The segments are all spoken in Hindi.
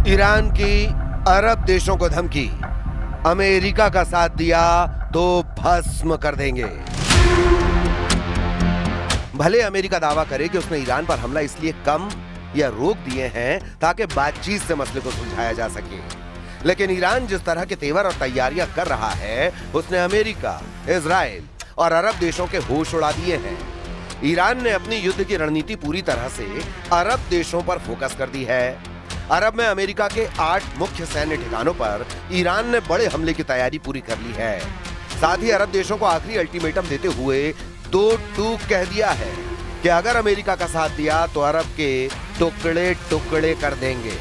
ईरान की अरब देशों को धमकी, अमेरिका का साथ दिया तो भस्म कर देंगे। भले अमेरिका दावा करे कि उसने ईरान पर हमला इसलिए कम या रोक दिए हैं ताकि बातचीत से मसले को सुलझाया जा सके, लेकिन ईरान जिस तरह के तेवर और तैयारियां कर रहा है उसने अमेरिका, इजराइल और अरब देशों के होश उड़ा दिए हैं। ईरान ने अपनी युद्ध की रणनीति पूरी तरह से अरब देशों पर फोकस कर दी है। अरब में अमेरिका के 8 मुख्य सैन्य ठिकानों पर ईरान ने बड़े हमले की तैयारी पूरी कर ली है। साथ ही अरब देशों को आखिरी अल्टीमेटम देते हुए 2 टूक कह दिया है कि अगर अमेरिका का साथ दिया तो अरब के टुकड़े टुकड़े कर देंगे।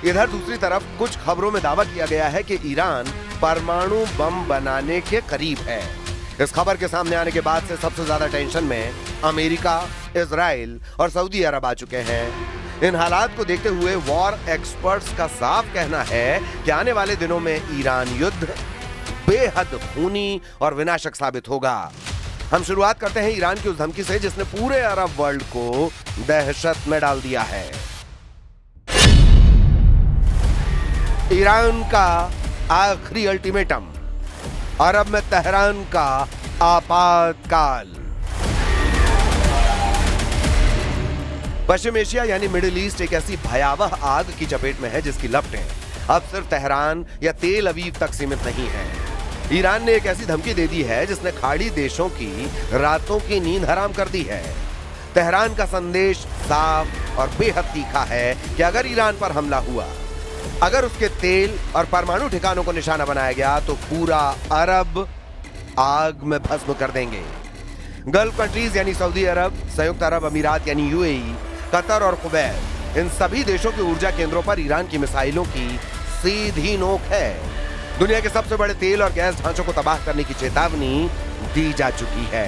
इधर दूसरी तरफ कुछ खबरों में दावा किया गया है कि ईरान परमाणु बम बनाने के करीब है। इस खबर के सामने आने के बाद से सबसे ज्यादा टेंशन में अमेरिका, इजराइल और सऊदी अरब आ चुके हैं। इन हालात को देखते हुए वॉर एक्सपर्ट्स का साफ कहना है कि आने वाले दिनों में ईरान युद्ध बेहद खूनी और विनाशक साबित होगा। हम शुरुआत करते हैं ईरान की उस धमकी से जिसने पूरे अरब वर्ल्ड को दहशत में डाल दिया है। ईरान का आखिरी अल्टीमेटम, अरब में तेहरान का आपातकाल। पश्चिम एशिया यानी मिडिल ईस्ट एक ऐसी भयावह आग की चपेट में है जिसकी लपटें अब सिर्फ तेहरान या तेल अवीव तक सीमित नहीं है। ईरान ने एक ऐसी धमकी दे दी है जिसने खाड़ी देशों की रातों की नींद हराम कर दी है। तेहरान का संदेश साफ और बेहद तीखा है कि अगर ईरान पर हमला हुआ, अगर उसके तेल और परमाणु ठिकानों को निशाना बनाया गया तो पूरा अरब आग में भस्म कर देंगे। गल्फ कंट्रीज यानी सऊदी अरब, संयुक्त अरब अमीरात यानी यूएई, कतर और कुवैत, इन सभी देशों के ऊर्जा केंद्रों पर ईरान की मिसाइलों की सीधी नोक है। दुनिया के सबसे बड़े तेल और गैस ढांचों को तबाह करने की चेतावनी दी जा चुकी है।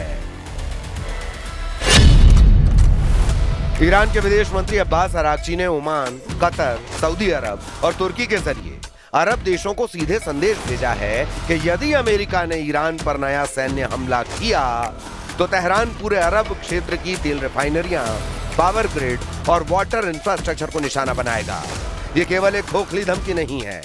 ईरान के विदेश मंत्री अब्बास अरागची ने ओमान, कतर, सऊदी अरब और तुर्की के जरिए अरब देशों को सीधे संदेश भेजा है कि यदि अमेरिका ने ईरान पर नया सैन्य हमला किया तो तेहरान पूरे अरब क्षेत्र की तेल रिफाइनरियां, पावर ग्रिड और वाटर इंफ्रास्ट्रक्चर को निशाना बनाएगा। ये केवल एक खोखली धमकी नहीं है,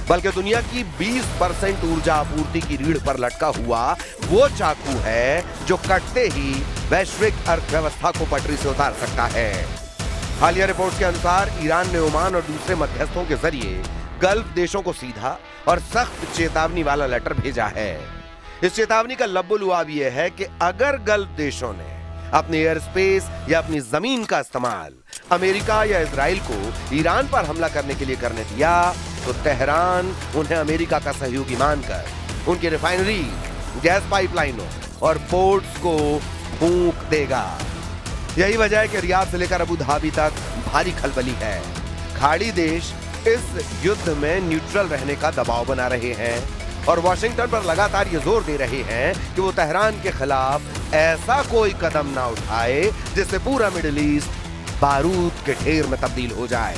बल्कि दुनिया की 20% ऊर्जा आपूर्ति की रीढ़ पर लटका हुआ वो चाकू है जो कटते ही वैश्विक अर्थव्यवस्था को पटरी से उतार सकता है। हालिया रिपोर्ट्स के अनुसार ईरान ने ओमान और दूसरे मध्यस्थों के जरिए गल्फ देशों को सीधा और सख्त चेतावनी वाला लेटर भेजा है। इस चेतावनी का लब्बुलुआब यह है कि अगर गल्फ देशों ने अपने एयर स्पेस या अपनी जमीन का इस्तेमाल अमेरिका या इजराइल को ईरान पर हमला करने के लिए करने दिया तो तेहरान उन्हें अमेरिका का सहयोगी मानकर उनकी रिफाइनरी, गैस पाइपलाइनों और पोर्ट्स को फूंक देगा। यही वजह है कि रियाद से लेकर अबू धाबी तक भारी खलबली है। खाड़ी देश इस युद्ध में न्यूट्रल रहने का दबाव बना रहे हैं और वॉशिंगटन पर लगातार ये जोर दे रहे हैं कि वो तेहरान के खिलाफ ऐसा कोई कदम ना उठाए जिससे पूरा मिडिल ईस्ट बारूद के ढेर में तब्दील हो जाए.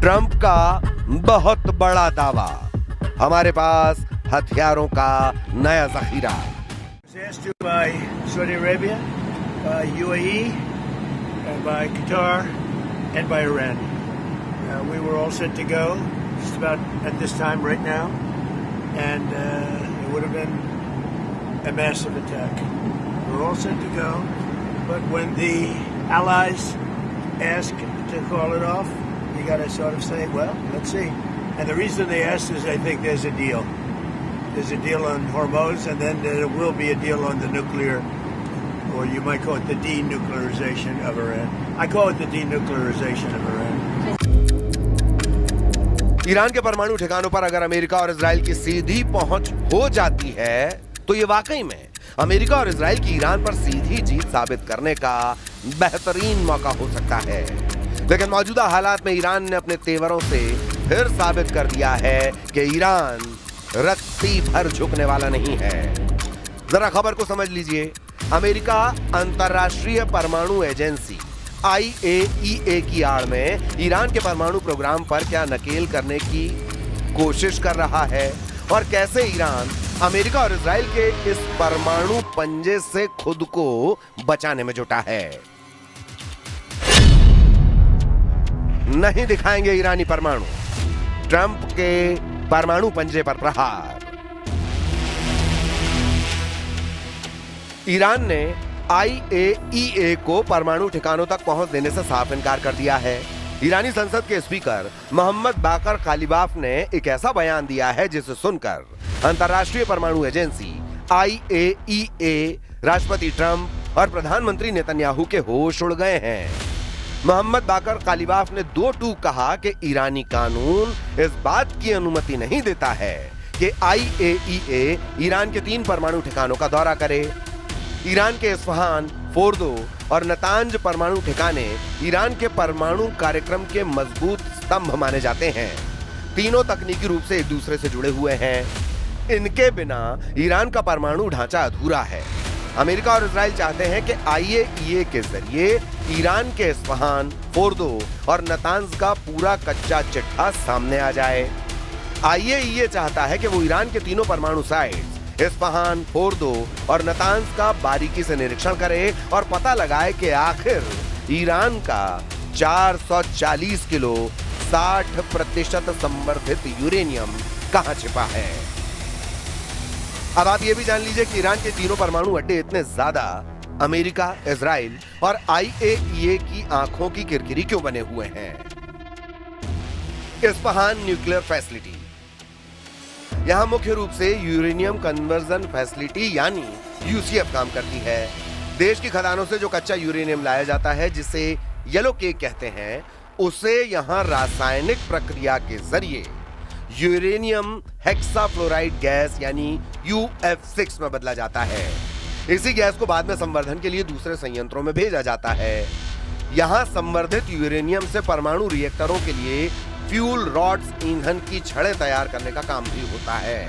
ट्रंप का बहुत बड़ा दावा, हमारे पास हथियारों का नया जखीरा. By Saudi Arabia, by UAE, and by Qatar, and by Iran. We were all set to go just about at this time right now, and it would have been a massive attack. We were all set to go, but when the allies ask to call it off, you got to sort of say, well, let's see. And the reason they asked is I think there's a deal. There's a deal on Hormuz, and then there will be a deal on the nuclear, or you might call it the denuclearization of Iran. I call it the denuclearization of Iran. Iran के परमाणु ठिकानों पर अगर अमेरिका और इजराइल की सीधी पहुंच हो जाती है तो ये वाकई में अमेरिका और इजराइल की ईरान पर सीधी जीत साबित करने का बेहतरीन मौका हो सकता है. लेकिन मौजूदा हालात में ईरान ने अपने तेवरों से फिर साबित कर दिया है कि ईरान रत्ती भर झुकने वाला नहीं है. जरा खबर को समझ लीजिए. अमेरिका अंतर्राष्ट्रीय परमाणु एजेंसी IAEA की आड़ में ईरान के परमाणु प्रोग्राम पर क्या नकेल करने की कोशिश कर रहा है और कैसे ईरान अमेरिका और इजराइल के इस परमाणु पंजे से खुद को बचाने में जुटा है। नहीं दिखाएंगे ईरानी परमाणु, ट्रंप के परमाणु पंजे पर प्रहार। ईरान ने IAEA को परमाणु ठिकानों तक पहुंच देने से साफ इनकार कर दिया है। ईरानी संसद के स्पीकर मोहम्मद बाकर कालिबाफ ने एक ऐसा बयान दिया है जिसे सुनकर अंतर्राष्ट्रीय परमाणु एजेंसी IAEA, राष्ट्रपति ट्रंप और प्रधानमंत्री नेतन्याहू के होश उड़ गए हैं। मोहम्मद बाकर कालिबाफ ने दो टूक कहा कि ईरानी कानून इस बात की अनुमति नहीं देता है कि IAEA ईरान के 3 परमाणु ठिकानों का दौरा करे। ईरान के इस्फहान, फोर्दो और नतांज परमाणु ठिकाने ईरान के परमाणु कार्यक्रम के मजबूत स्तंभ माने जाते हैं। तीनों तकनीकी रूप से एक दूसरे से जुड़े हुए हैं। इनके बिना ईरान का परमाणु ढांचा अधूरा है। अमेरिका और इजराइल चाहते हैं कि IAEA के जरिए ईरान के इस्फहान, फोर्दो और नतांज का पूरा कच्चा चिट्ठा सामने आ जाए। IAEA चाहता है कि वो ईरान के तीनों परमाणु साइट्स इस्फहान, फोर्दो और नतांज का बारीकी से निरीक्षण करे और पता लगाए कि आखिर ईरान का 440 किलो 60% संवर्धित यूरेनियम कहां छिपा है। अब आप ये भी जान लीजिए कि ईरान के तीनों परमाणु अड्डे इतने ज्यादा अमेरिका, इजराइल और IAEA की आंखों की किरकिरी क्यों बने हुए हैं। इस्फहान न्यूक्लियर फैसिलिटी, यहां मुख्य रूप से यूरेनियम कन्वर्जन फैसिलिटी यानी UCF काम करती है। देश की खदानों से जो कच्चा यूरेनियम लाया जाता है, जिसे येलो केक कहते हैं, उसे यहां रासायनिक प्रक्रिया के जरिए यूरेनियम हेक्साफ्लोराइड गैस यानी UF6 में बदला जाता है। इसी गैस को बाद में संवर्धन के लिए दूसरे संयंत्रों में भेजा जाता है। यहां संवर्धित यूरेनियम से परमाणु रिएक्टरों के लिए फ्यूल रॉड्स, ईंधन की छड़ें तैयार करने का काम भी होता है।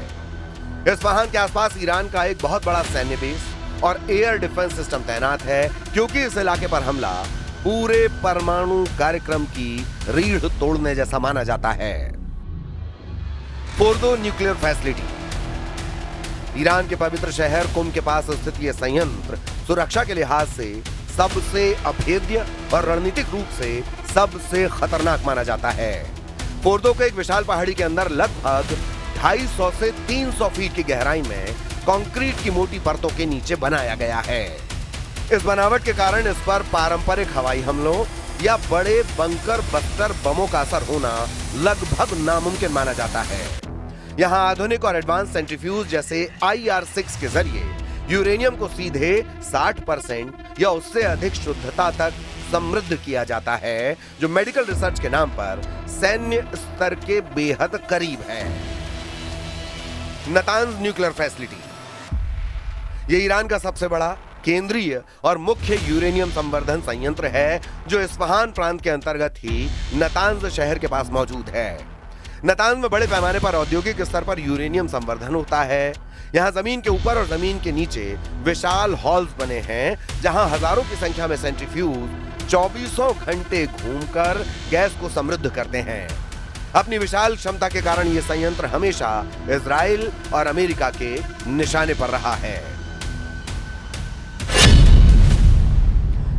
इस्फहान के आसपास ईरान का एक बहुत बड़ा सैन्य बेस और एयर डिफेंस सिस्टम तैनात है, क्योंकि इस इलाके पर हमला पूरे परमाणु कार्यक्रम की रीढ़ तोड़ने जैसा माना जाता है। फोर्दो न्यूक्लियर फैसिलिटी, ईरान के पवित्र शहर कुम के पास स्थित यह संयंत्र सुरक्षा के लिहाज से सबसे अभेद्य और रणनीतिक रूप से सबसे खतरनाक माना जाता है। फोर्दो को एक विशाल पहाड़ी के अंदर लगभग 250 से 300 फीट की गहराई में कंक्रीट की मोटी परतों के नीचे बनाया गया है। इस बनावट के कारण इस पर पारंपरिक हवाई हमलों या बड़े बंकर बस्टर बमों का असर होना लगभग नामुमकिन माना जाता है। यहां आधुनिक और एडवांस सेंट्रीफ्यूज जैसे IR6 के जरिए यूरेनियम को सीधे 60% या उससे अधिक शुद्धता तक समृद्ध किया जाता है, जो मेडिकल रिसर्च के नाम पर सैन्य स्तर के बेहद करीब है। नतांज न्यूक्लियर फैसिलिटी, यह ईरान का सबसे बड़ा केंद्रीय और मुख्य यूरेनियम संवर्धन संयंत्र है, जो इस्फहान प्रांत के अंतर्गत ही नतांज शहर के पास मौजूद है। नतांज में बड़े पैमाने पर औद्योगिक स्तर पर यूरेनियम संवर्धन होता है। यहाँ जमीन के ऊपर और जमीन के नीचे विशाल हॉल्स बने हैं, जहां हजारों की संख्या में सेंट्रीफ्यूज 24 घंटे घूमकर गैस को समृद्ध करते हैं। अपनी विशाल क्षमता के कारण यह संयंत्र हमेशा इजराइल और अमेरिका के निशाने पर रहा है।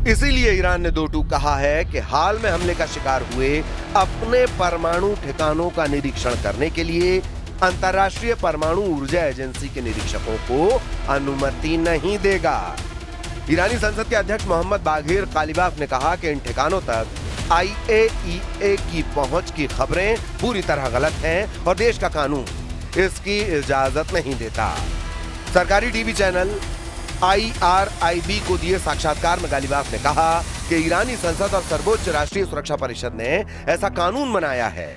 इसीलिए ईरान ने दो टूक कहा है कि हाल में हमले का शिकार हुए अपने परमाणु ठिकानों का निरीक्षण करने के लिए अंतर्राष्ट्रीय परमाणु ऊर्जा एजेंसी के निरीक्षकों को अनुमति नहीं देगा। ईरानी संसद के अध्यक्ष मोहम्मद बाघिर कालिबाफ ने कहा कि इन ठिकानों तक IAEA की पहुंच की खबरें पूरी तरह गलत हैं और देश का कानून इसकी इजाजत नहीं देता। सरकारी टीवी चैनल IRIB को दिए साक्षात्कार में गालिबाफ ने कहा कि ईरानी संसद और सर्वोच्च राष्ट्रीय सुरक्षा परिषद ने ऐसा कानून बनाया है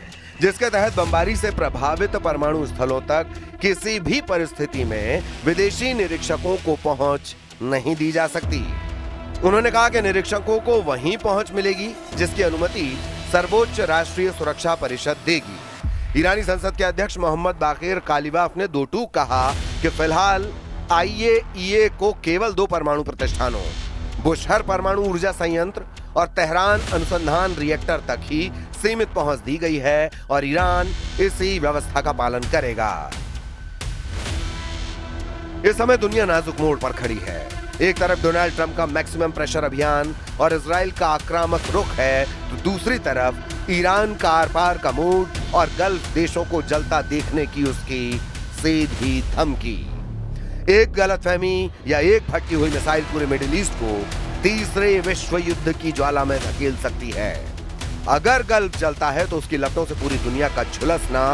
जिसके तहत बमबारी से प्रभावित परमाणु स्थलों तक किसी भी परिस्थिति में विदेशी निरीक्षकों को पहुंच नहीं दी जा सकती। उन्होंने कहा कि निरीक्षकों को वहीं पहुंच मिलेगी जिसकी अनुमति सर्वोच्च राष्ट्रीय सुरक्षा परिषद देगी। ईरानी संसद के अध्यक्ष मोहम्मद बाकिर कालिबाफ ने दो टूक कहा कि फिलहाल IAEA को केवल 2 परमाणु प्रतिष्ठानों बुशहर परमाणु ऊर्जा संयंत्र और तेहरान अनुसंधान रिएक्टर तक ही सीमित पहुंच दी गई है और ईरान इसी व्यवस्था का पालन करेगा। इस समय दुनिया नाजुक मोड़ पर खड़ी है। एक तरफ डोनाल्ड ट्रंप का मैक्सिमम प्रेशर अभियान और इजराइल का आक्रामक रुख है, तो दूसरी तरफ ईरान का आर पार का मूड और गल्फ देशों को जलता देखने की उसकी सीधी धमकी। एक गलतफहमी या एक फटकी हुई मिसाइल पूरे मिडिल ईस्ट को तीसरे विश्व युद्ध की ज्वाला में धकेल सकती है। अगर गल्फ जलता है तो उसकी लपटों से पूरी दुनिया का झुलसना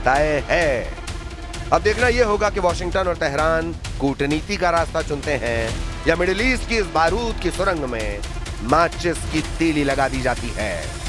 तय है। अब देखना यह होगा कि वॉशिंगटन और तेहरान कूटनीति का रास्ता चुनते हैं या मिडिल ईस्ट की इस बारूद की सुरंग में माचिस की तीली लगा दी जाती है।